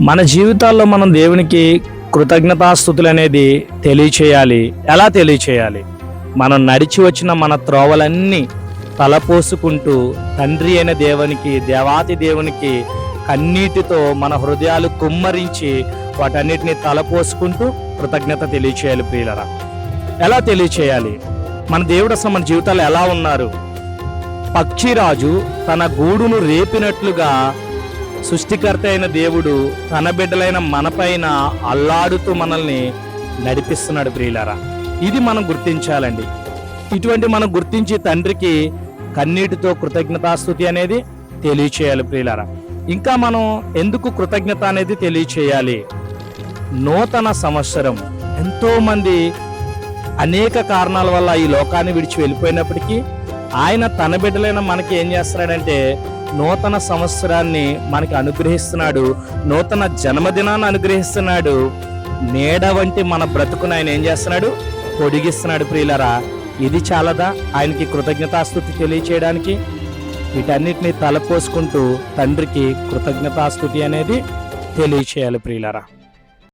మన జీవితాల్లో మనం దేవునికి కృతజ్ఞతాస్తుతులు అనేది తెలియచేయాలి. ఎలా తెలియచేయాలి? మనం నడిచి వచ్చిన మన త్రోవలన్నీ తలపోసుకుంటూ తండ్రి అయిన దేవునికి, దేవాతి దేవునికి కన్నీటితో మన హృదయాలు కుమ్మరించి వాటన్నిటిని తలపోసుకుంటూ కృతజ్ఞత తెలియచేయాలి. ప్రియులరా, ఎలా తెలియచేయాలి? మన దేవుడు అసలు మన జీవితాలు ఎలా ఉన్నారు? పక్షిరాజు తన గూడును రేపినట్లుగా సృష్టికర్త అయిన దేవుడు తన బిడ్డలైన మనపైన అల్లాడుతూ మనల్ని నడిపిస్తున్నాడు. ప్రియులారా, ఇది మనం గుర్తించాలండి. ఇటువంటి మనం గుర్తించి తండ్రికి కన్నీటితో కృతజ్ఞతాస్తుతి అనేది తెలియచేయాలి. ప్రియులారా, ఇంకా మనం ఎందుకు కృతజ్ఞత అనేది తెలియచేయాలి? నూతన సంవత్సరం, ఎంతో మంది అనేక కారణాల వల్ల ఈ లోకాన్ని విడిచి వెళ్ళిపోయినప్పటికీ ఆయన తన బిడ్డలైన మనకి ఏం చేస్తున్నాడంటే నూతన సంవత్సరాన్ని మనకి అనుగ్రహిస్తున్నాడు. నూతన జన్మదినాన్ని అనుగ్రహిస్తున్నాడు. నీడ వంటి మన బ్రతుకును ఆయన ఏం చేస్తున్నాడు? పొడిగిస్తున్నాడు. ప్రియులరా, ఇది చాలదా ఆయనకి కృతజ్ఞతాస్తుతి తెలియచేయడానికి? వీటన్నిటిని తలపోసుకుంటూ తండ్రికి కృతజ్ఞతాస్తుతి అనేది తెలియచేయాలి. ప్రియులరా.